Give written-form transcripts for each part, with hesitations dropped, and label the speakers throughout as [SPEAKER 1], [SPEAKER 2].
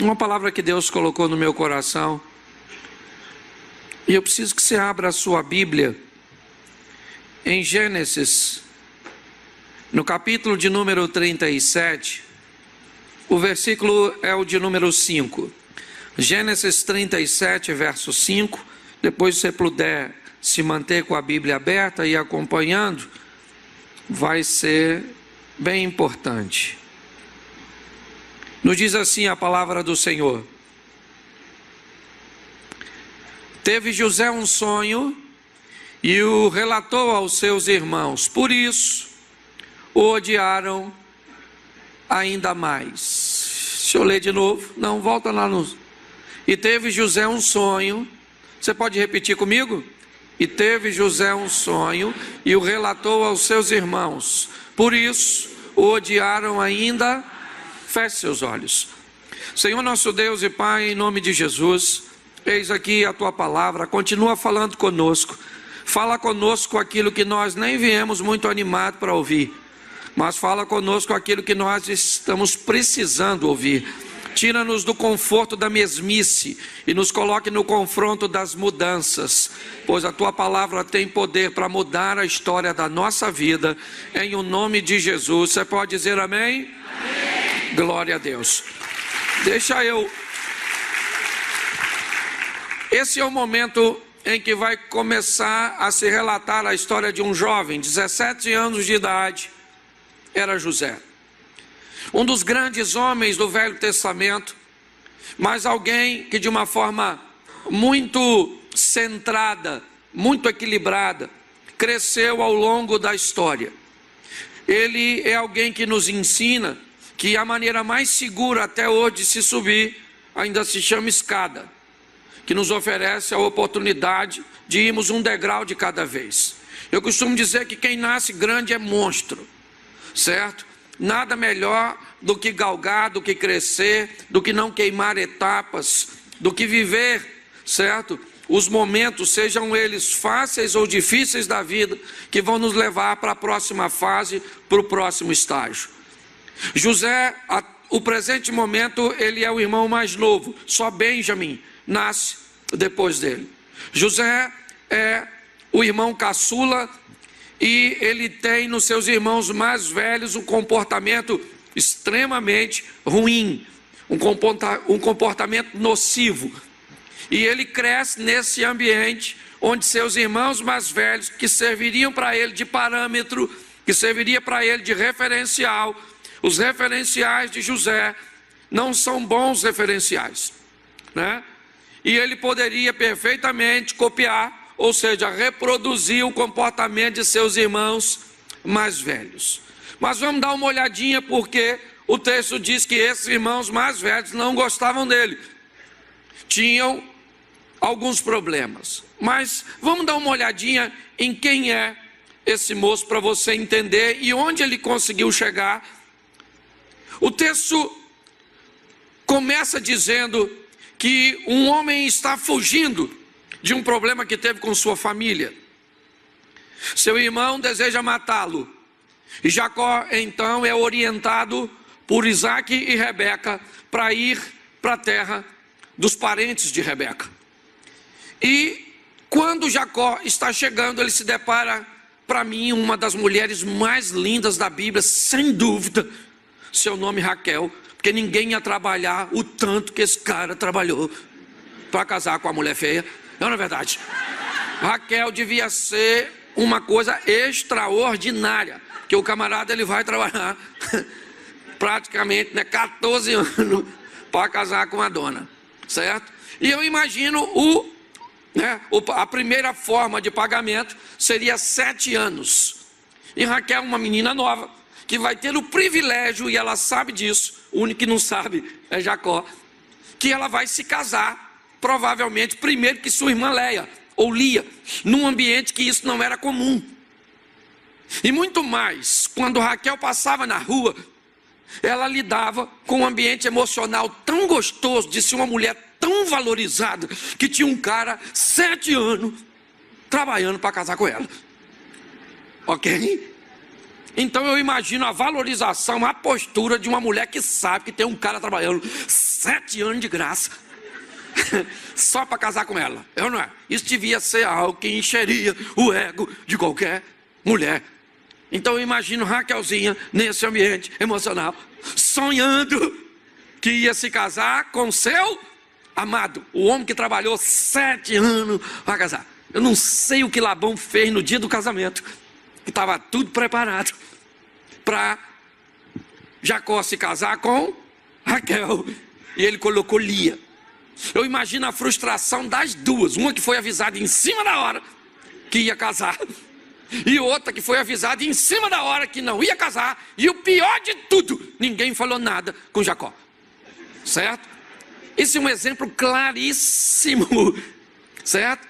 [SPEAKER 1] Uma palavra que Deus colocou no meu coração. E eu preciso que você abra a sua Bíblia em Gênesis, no capítulo de número 37, o versículo é o de número 5. Gênesis 37, verso 5. Depois, se você puder se manter com a Bíblia aberta e acompanhando, vai ser bem importante. Nos diz assim a palavra do Senhor: teve José um sonho e o relatou aos seus irmãos, por isso o odiaram ainda mais. Deixa eu ler de novo. Não, volta lá no... E teve José um sonho. Você pode repetir comigo? E teve José um sonho e o relatou aos seus irmãos, por isso o odiaram ainda. Feche seus olhos. Senhor nosso Deus e Pai, em nome de Jesus, eis aqui a Tua palavra, continua falando conosco. Fala conosco aquilo que nós nem viemos muito animados para ouvir, mas fala conosco aquilo que nós estamos precisando ouvir. Tira-nos do conforto da mesmice e nos coloque no confronto das mudanças, pois a Tua palavra tem poder para mudar a história da nossa vida, em o nome de Jesus. Você pode dizer amém? Amém. Glória a Deus. Esse é o momento em que vai começar a se relatar a história de um jovem, 17 anos de idade, era José. Um dos grandes homens do Velho Testamento, mas alguém que de uma forma muito centrada, muito equilibrada, cresceu ao longo da história. Ele é alguém que nos ensina que a maneira mais segura até hoje de se subir ainda se chama escada, que nos oferece a oportunidade de irmos um degrau de cada vez. Eu costumo dizer que quem nasce grande é monstro, certo? Nada melhor do que galgar, do que crescer, do que não queimar etapas, do que viver, certo? Os momentos, sejam eles fáceis ou difíceis da vida, que vão nos levar para a próxima fase, para o próximo estágio. José, o presente momento, ele é o irmão mais novo, só Benjamim nasce depois dele. José é o irmão caçula e ele tem nos seus irmãos mais velhos um comportamento extremamente ruim, um comportamento nocivo. E ele cresce nesse ambiente onde seus irmãos mais velhos, que serviriam para ele de parâmetro, que serviria para ele de referencial, os referenciais de José não são bons referenciais, né? E ele poderia perfeitamente copiar, ou seja, reproduzir o comportamento de seus irmãos mais velhos. Mas vamos dar uma olhadinha, porque o texto diz que esses irmãos mais velhos não gostavam dele, tinham alguns problemas. Mas vamos dar uma olhadinha em quem é esse moço para você entender e onde ele conseguiu chegar. O texto começa dizendo que um homem está fugindo de um problema que teve com sua família. Seu irmão deseja matá-lo. E Jacó então é orientado por Isaac e Rebeca para ir para a terra dos parentes de Rebeca. E quando Jacó está chegando, ele se depara, para mim, uma das mulheres mais lindas da Bíblia, sem dúvida, seu nome Raquel, porque ninguém ia trabalhar o tanto que esse cara trabalhou para casar com a mulher feia. Não é verdade? Raquel devia ser uma coisa extraordinária, que o camarada ele vai trabalhar praticamente 14 anos para casar com a dona, certo? E eu imagino a primeira forma de pagamento seria 7 anos. E Raquel, uma menina nova, que vai ter o privilégio, e ela sabe disso, o único que não sabe é Jacó, que ela vai se casar, provavelmente primeiro que sua irmã Leia, ou Lia, num ambiente que isso não era comum. E muito mais, quando Raquel passava na rua, ela lidava com um ambiente emocional tão gostoso de ser uma mulher tão valorizada, que tinha um cara 7 anos trabalhando para casar com ela. Ok? Então eu imagino a valorização, a postura de uma mulher que sabe que tem um cara trabalhando 7 anos de graça só para casar com ela, eu não é? Isso devia ser algo que encheria o ego de qualquer mulher. Então eu imagino Raquelzinha nesse ambiente emocional, sonhando que ia se casar com seu amado, o homem que trabalhou 7 anos para casar. Eu não sei o que Labão fez no dia do casamento, que estava tudo preparado para Jacó se casar com Raquel, e ele colocou Lia. Eu imagino a frustração das duas, uma que foi avisada em cima da hora que ia casar, e outra que foi avisada em cima da hora que não ia casar, e o pior de tudo, ninguém falou nada com Jacó, certo? Esse é um exemplo claríssimo, certo?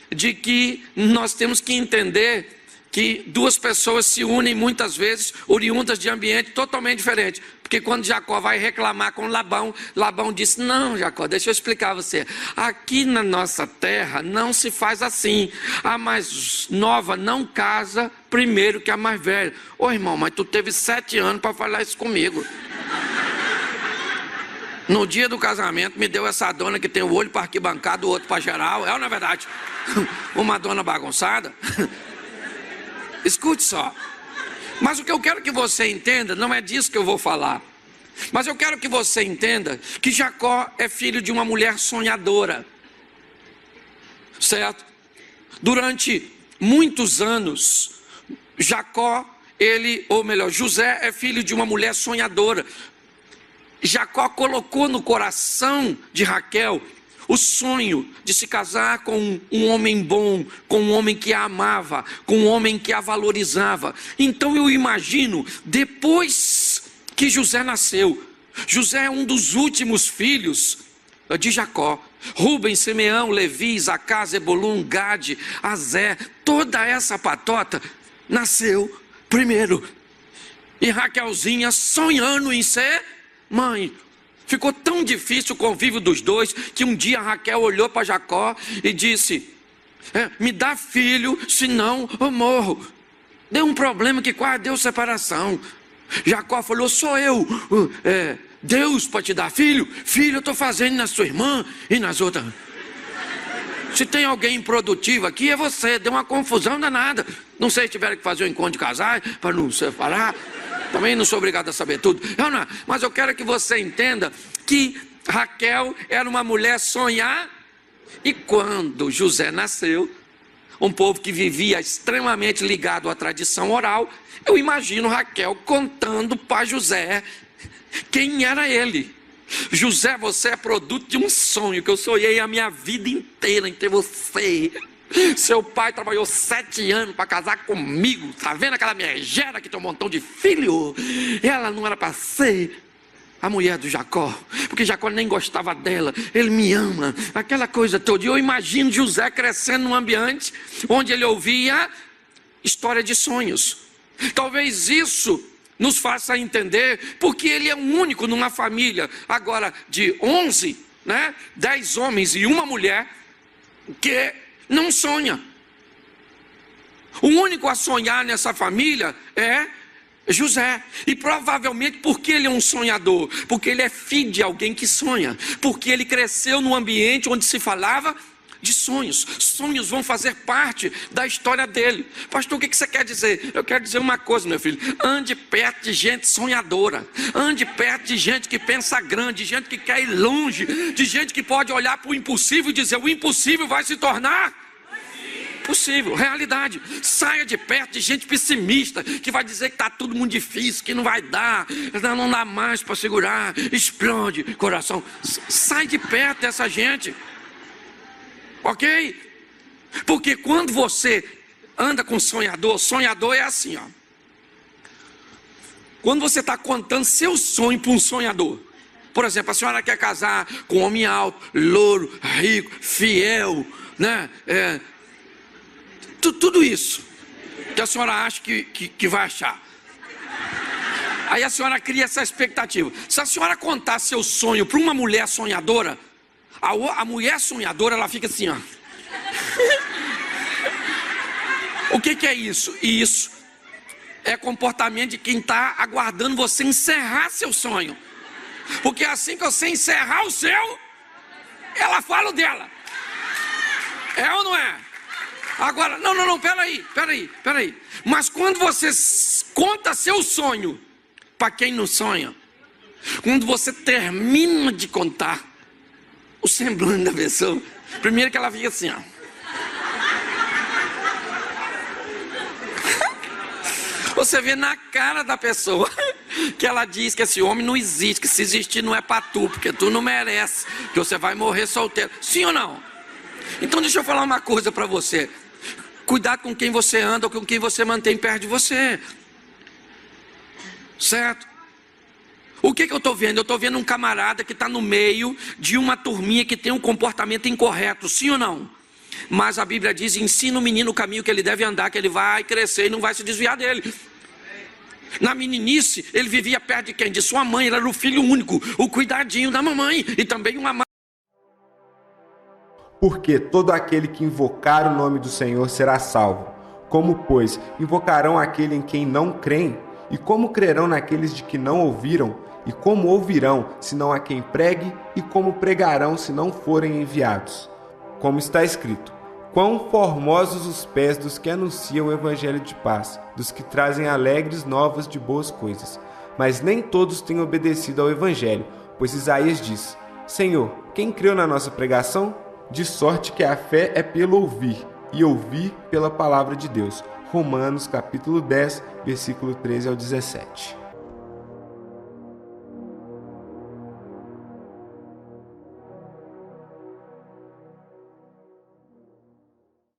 [SPEAKER 1] De que nós temos que entender que duas pessoas se unem muitas vezes, oriundas de ambiente totalmente diferente. Porque quando Jacó vai reclamar com Labão, Labão disse: não, Jacó, deixa eu explicar a você. Aqui na nossa terra não se faz assim. A mais nova não casa primeiro que a mais velha. Ô irmão, mas tu teve 7 anos para falar isso comigo. No dia do casamento me deu essa dona que tem o olho para arquibancada, o outro para geral. É ou não é verdade? Uma dona bagunçada. Escute só. Mas o que eu quero que você entenda, não é disso que eu vou falar. Mas eu quero que você entenda que Jacó é filho de uma mulher sonhadora. Certo? Durante muitos anos, José é filho de uma mulher sonhadora. Jacó colocou no coração de Raquel o sonho de se casar com um homem bom, com um homem que a amava, com um homem que a valorizava. Então eu imagino, depois que José nasceu, José é um dos últimos filhos de Jacó. Rubem, Simeão, Levi, Zacá, Zebulun, Gade, Azé, toda essa patota nasceu primeiro. E Raquelzinha sonhando em ser mãe. Ficou tão difícil o convívio dos dois, que um dia Raquel olhou para Jacó e disse: me dá filho, senão eu morro. Deu um problema que quase deu separação. Jacó falou: sou eu, Deus para te dar filho? Filho eu estou fazendo na sua irmã e nas outras. Se tem alguém improdutivo aqui é você. Deu uma confusão danada. Não sei se tiveram que fazer um encontro de casais para não separar. Também não sou obrigado a saber tudo. Não, mas eu quero que você entenda que Raquel era uma mulher sonhar. E quando José nasceu, um povo que vivia extremamente ligado à tradição oral, eu imagino Raquel contando para José quem era ele. José, você é produto de um sonho que eu sonhei a minha vida inteira em ter você. Seu pai trabalhou 7 anos para casar comigo. Tá vendo aquela megera que tem um montão de filho? Ela não era para ser a mulher do Jacó, porque Jacó nem gostava dela. Ele me ama, aquela coisa toda. E eu imagino José crescendo num ambiente onde ele ouvia história de sonhos. Talvez isso nos faça entender porque ele é o único numa família agora de 11, 10 homens e uma mulher que não sonha. O único a sonhar nessa família é José. E provavelmente porque ele é um sonhador, porque ele é filho de alguém que sonha, porque ele cresceu num ambiente onde se falava de sonhos. Sonhos vão fazer parte da história dele. Pastor, o que você quer dizer? Eu quero dizer uma coisa, meu filho: ande perto de gente sonhadora, ande perto de gente que pensa grande, de gente que quer ir longe, de gente que pode olhar para o impossível e dizer: o impossível vai se tornar possível, realidade. Saia de perto de gente pessimista, que vai dizer que está tudo muito difícil, que não vai dar, não dá mais para segurar, explode coração. Sai de perto dessa gente. Ok? Porque quando você anda com sonhador, sonhador é assim, ó. Quando você está contando seu sonho para um sonhador, por exemplo, a senhora quer casar com um homem alto, louro, rico, fiel, tudo isso que a senhora acha que vai achar. Aí a senhora cria essa expectativa. Se a senhora contar seu sonho para uma mulher sonhadora, a mulher sonhadora, ela fica assim, ó. O que é isso? Isso é comportamento de quem está aguardando você encerrar seu sonho. Porque assim que você encerrar o seu, ela fala o dela. É ou não é? Agora, não, peraí. Mas quando você conta seu sonho, para quem não sonha, quando você termina de contar, o semblante da pessoa, primeiro que ela fica assim, ó. Você vê na cara da pessoa que ela diz que esse homem não existe, que se existir não é pra tu, porque tu não merece, que você vai morrer solteiro. Sim ou não? Então deixa eu falar uma coisa pra você. Cuidado com quem você anda ou com quem você mantém perto de você. Certo? O que eu estou vendo? Eu estou vendo um camarada que está no meio de uma turminha que tem um comportamento incorreto. Sim ou não? Mas a Bíblia diz, ensina o menino o caminho que ele deve andar, que ele vai crescer e não vai se desviar dele. Na meninice, ele vivia perto de quem? De sua mãe, ele era o filho único, o cuidadinho da mamãe e também uma mãe.
[SPEAKER 2] Porque todo aquele que invocar o nome do Senhor será salvo. Como, pois, invocarão aquele em quem não creem? E como crerão naqueles de que não ouviram? E como ouvirão, se não há quem pregue? E como pregarão, se não forem enviados? Como está escrito: quão formosos os pés dos que anunciam o evangelho de paz, dos que trazem alegres novas de boas coisas. Mas nem todos têm obedecido ao evangelho, pois Isaías diz: Senhor, quem creu na nossa pregação? De sorte que a fé é pelo ouvir, e ouvir pela palavra de Deus. Romanos capítulo 10, versículo 13 ao 17.